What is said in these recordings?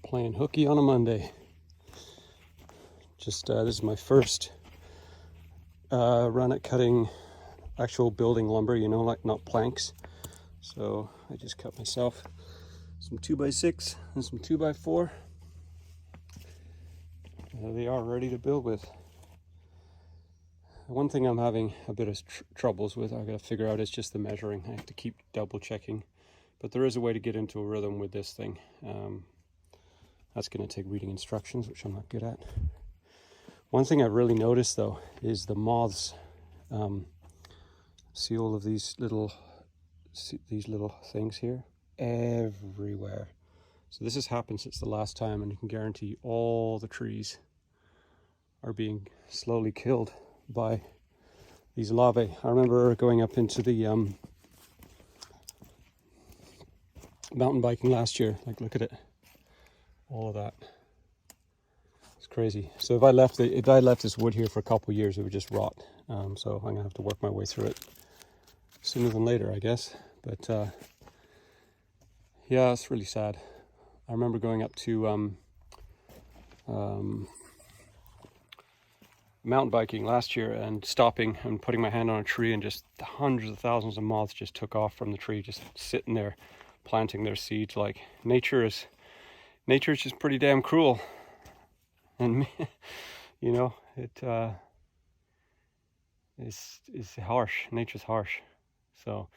Playing hooky on a Monday. Just this is my first run at cutting actual building lumber, you know, like not planks. So I just cut myself some 2x6 and some 2x4. There they are, ready to build with. One thing I'm having a bit of troubles with, I've got to figure out, is just the measuring. I have to keep double checking, but there is a way to get into a rhythm with this thing. That's going to take reading instructions, which I'm not good at. One thing I've really noticed though is the moths. See all of these little things here everywhere. So this has happened since the last time, and you can guarantee all the trees are being slowly killed by these larvae. I remember going up into the mountain biking last year. Like, look at it, all of that. It's crazy. So if I left this wood here for a couple of years, it would just rot. So I'm gonna have to work my way through it sooner than later, I guess. But yeah, it's really sad. I remember going up to mountain biking last year and stopping and putting my hand on a tree, and just hundreds of thousands of moths just took off from the tree, just sitting there planting their seeds. Like, nature is just pretty damn cruel. And you know, it is harsh. Nature's harsh. So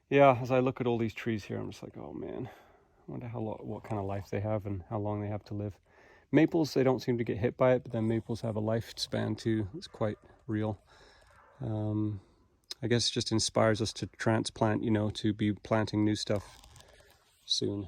yeah, as I look at all these trees here, I'm just like, oh man, I wonder what kind of life they have and how long they have to live. Maples, they don't seem to get hit by it, but then maples have a lifespan too. It's quite real. I guess it just inspires us to transplant, you know, to be planting new stuff soon.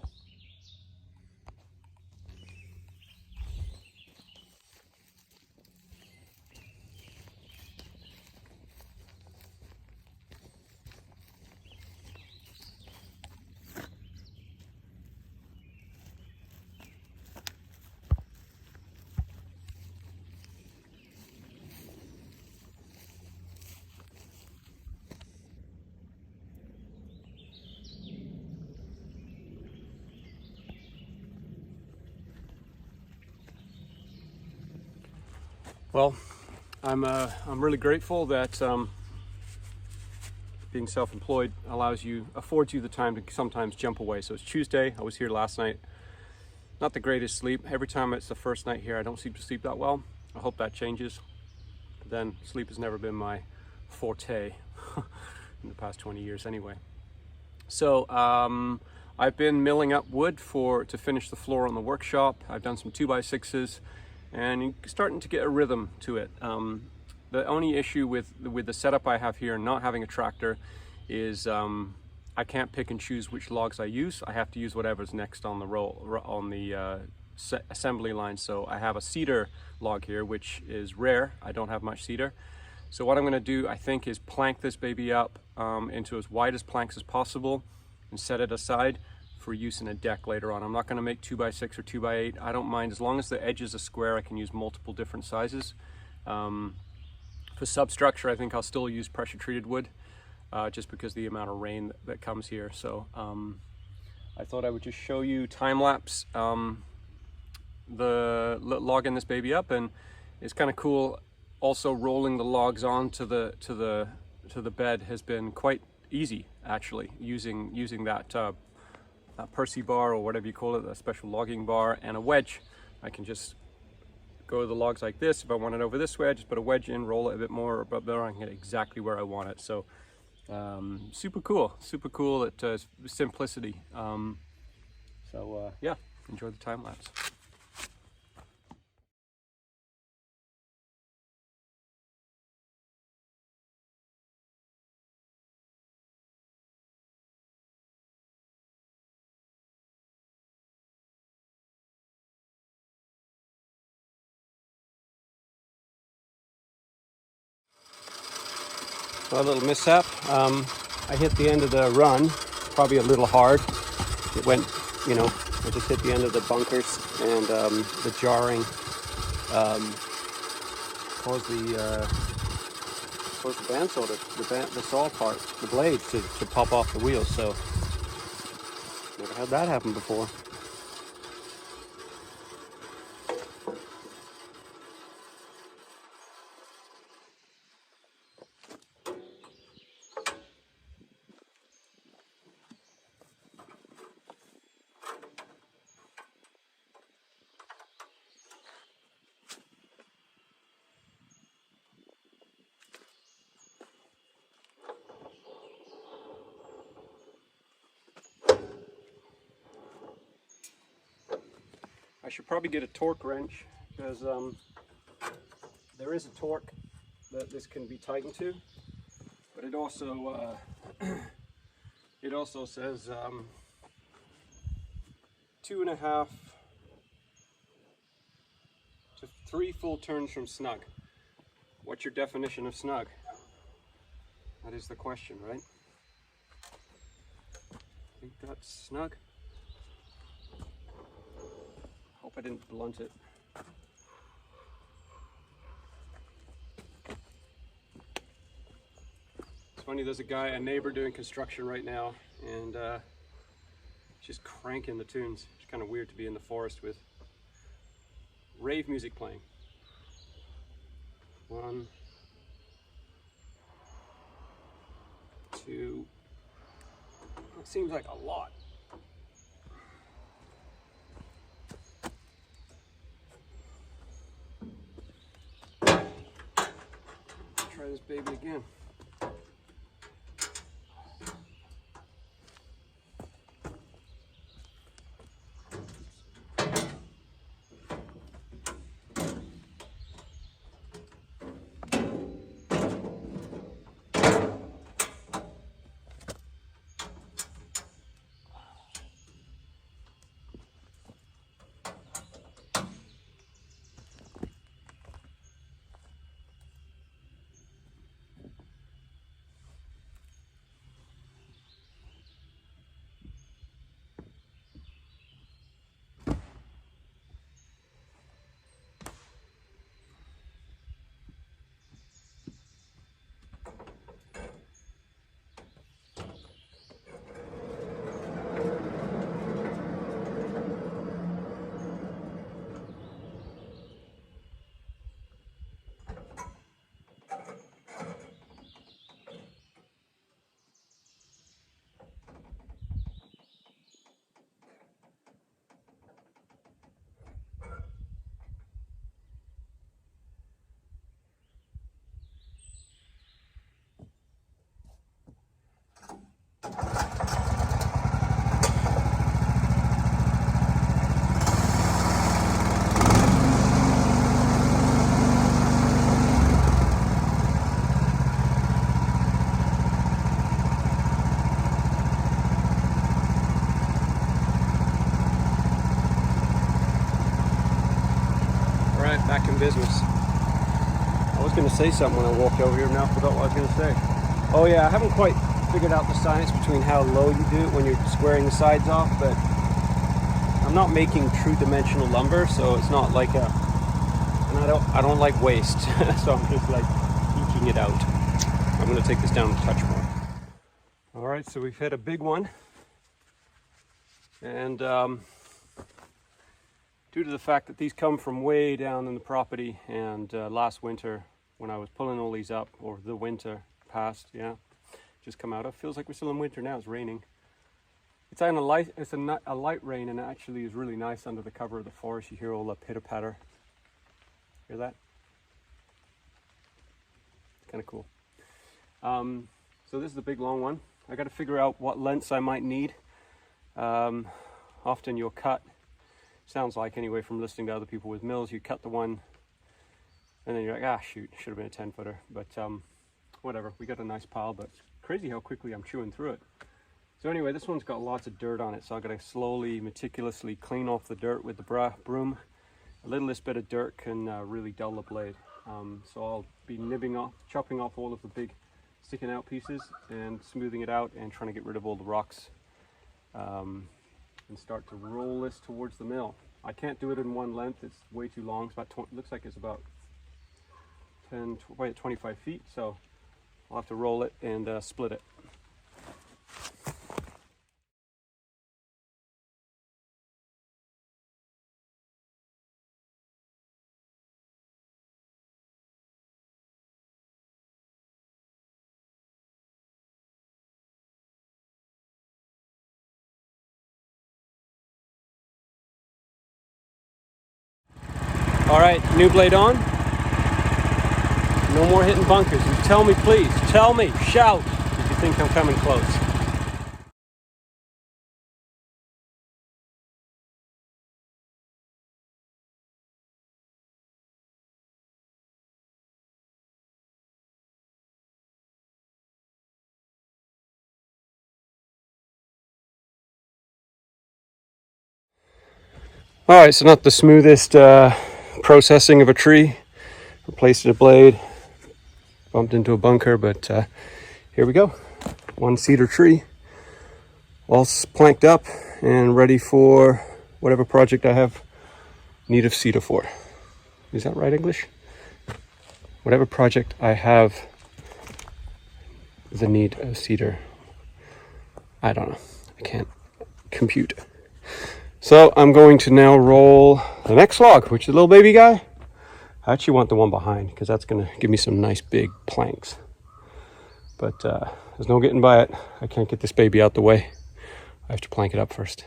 Well, I'm really grateful that being self-employed affords you the time to sometimes jump away. So it's Tuesday. I was here last night. Not the greatest sleep. Every time it's the first night here, I don't seem to sleep that well. I hope that changes. But then sleep has never been my forte in the past 20 years anyway. So I've been milling up wood to finish the floor on the workshop. I've done some 2x6s. And you're starting to get a rhythm to it. The only issue with the setup I have here, not having a tractor, is I can't pick and choose which logs I use. I have to use whatever's next on the assembly line. So I have a cedar log here, which is rare. I don't have much cedar. So what I'm going to do, I think, is plank this baby up into as wide as planks as possible and set it aside for use in a deck later on. I'm not going to make 2x6 or 2x8. I don't mind, as long as the edge is a square. I can use multiple different sizes. For substructure, I think I'll still use pressure treated wood, just because of the amount of rain that comes here. So I thought I would just show you time lapse logging this baby up, and it's kind of cool. Also, rolling the logs onto the bed has been quite easy, actually, using that Percy bar, or whatever you call it, a special logging bar, and a wedge. I can just go to the logs like this. If I want it over this way, I just put a wedge in, roll it a bit more, but there I can get exactly where I want it. So super cool at simplicity. Yeah, enjoy the time lapse. A little mishap. I hit the end of the run, probably a little hard. It went, you know, I just hit the end of the bunkers, and the jarring caused the bandsaw, the saw part, the blades to pop off the wheels. So never had that happen before. I should probably get a torque wrench, because there is a torque that this can be tightened to, but it also says 2.5 to 3 full turns from snug. What's your definition of snug? That is the question, right? I think that's snug. Hope I didn't blunt it. It's funny, there's a neighbor doing construction right now, and just cranking the tunes. It's kind of weird to be in the forest with rave music playing. 1, 2. It seems like a lot. Try this baby again. Back in business. I was going to say something when I walked over here, now I forgot what I was going to say. Oh yeah, I haven't quite figured out the science between how low you do it when you're squaring the sides off, but I'm not making true dimensional lumber, so it's not like a, and I don't like waste, so I'm just like eking it out. I'm going to take this down a touch more. All right, so we've hit a big one, and due to the fact that these come from way down in the property, and last winter when I was pulling all these up, or the winter past, yeah, just come out of, feels like we're still in winter now, it's raining. It's on a light rain, and it actually is really nice under the cover of the forest. You hear all the pitter patter. Hear that? Kind of cool. So this is the big long one. I got to figure out what lengths I might need. Often you'll cut, sounds like anyway from listening to other people with mills, you cut the one and then you're like, ah shoot, should have been a 10-footer, but whatever, we got a nice pile, but it's crazy how quickly I'm chewing through it. So anyway, this one's got lots of dirt on it, so I'm going to slowly, meticulously clean off the dirt with the broom. A littlest bit of dirt can really dull the blade. So I'll be chopping off all of the big sticking out pieces and smoothing it out and trying to get rid of all the rocks. And start to roll this towards the mill. I can't do it in one length, it's way too long. It's about looks like it's about 25 feet, so I'll have to roll it and split it. All right, new blade on. No more hitting bunkers. And tell me, please, tell me, shout if you think I'm coming close. All right, so not the smoothest processing of a tree. Replaced a blade, bumped into a bunker, but here we go. One cedar tree, all planked up and ready for whatever project I have need of cedar for. Is that right, English? Whatever project I have the need of cedar. I don't know. I can't compute. So I'm going to now roll the next log, which is a little baby guy. I actually want the one behind because that's going to give me some nice big planks. But there's no getting by it. I can't get this baby out the way. I have to plank it up first.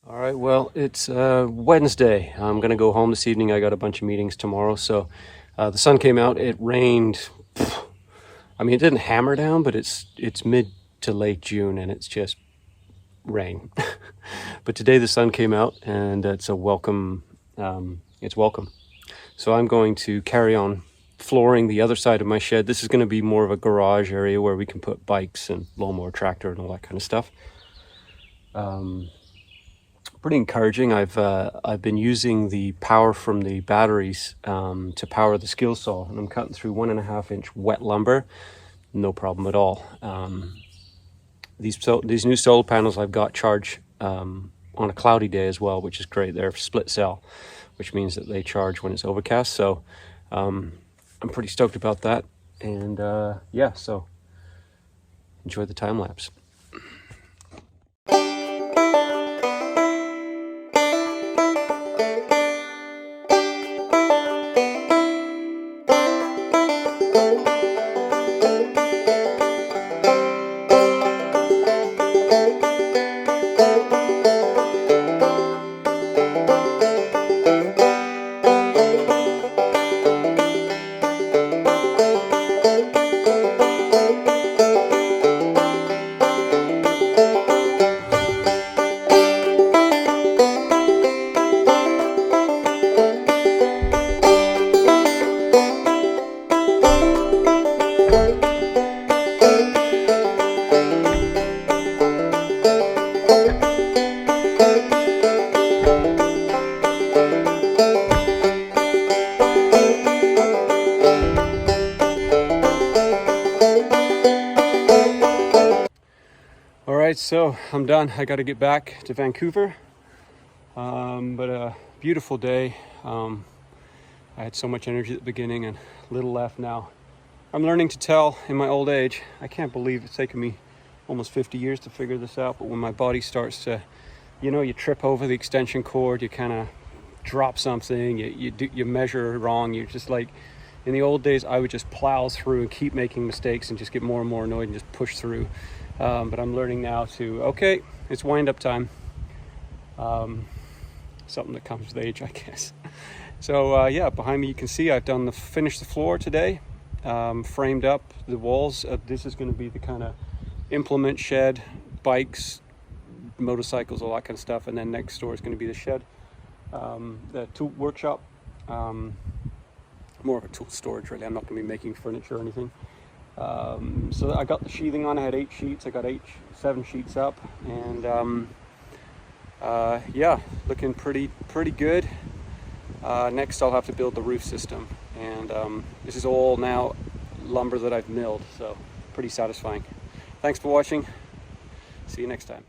All right, well, it's Wednesday. I'm going to go home this evening. I got a bunch of meetings tomorrow. So the sun came out. It rained. I mean, it didn't hammer down, but it's mid to late June and it's just rain. But today the sun came out and it's a welcome. It's welcome. So I'm going to carry on flooring the other side of my shed. This is going to be more of a garage area where we can put bikes and lawnmower tractor and all that kind of stuff. Pretty encouraging. I've been using the power from the batteries to power the skill saw, and I'm cutting through 1.5 inch wet lumber, no problem at all. These new solar panels I've got charge on a cloudy day as well, which is great. They're split cell, which means that they charge when it's overcast. So I'm pretty stoked about that. And yeah, so enjoy the time lapse. All right, so I'm done. I got to get back to Vancouver, but a beautiful day. I had so much energy at the beginning and little left now. I'm learning to tell in my old age. I can't believe it's taken me almost 50 years to figure this out, but when my body starts to, you trip over the extension cord, you kind of drop something, you measure wrong. You're just like, in the old days, I would just plow through and keep making mistakes and just get more and more annoyed and just push through. But I'm learning now to, okay, it's wind up time. Something that comes with age, I guess. So yeah, behind me you can see I've finished the floor today, framed up the walls. This is going to be the kind of implement shed, bikes, motorcycles, all that kind of stuff. And then next door is going to be the shed, the tool workshop, more of a tool storage really. I'm not going to be making furniture or anything. So I got the sheathing on. I had 8 sheets. I got 7 sheets up, and yeah, looking pretty good. Next I'll have to build the roof system, and this is all now lumber that I've milled, so pretty satisfying. Thanks for watching. See you next time.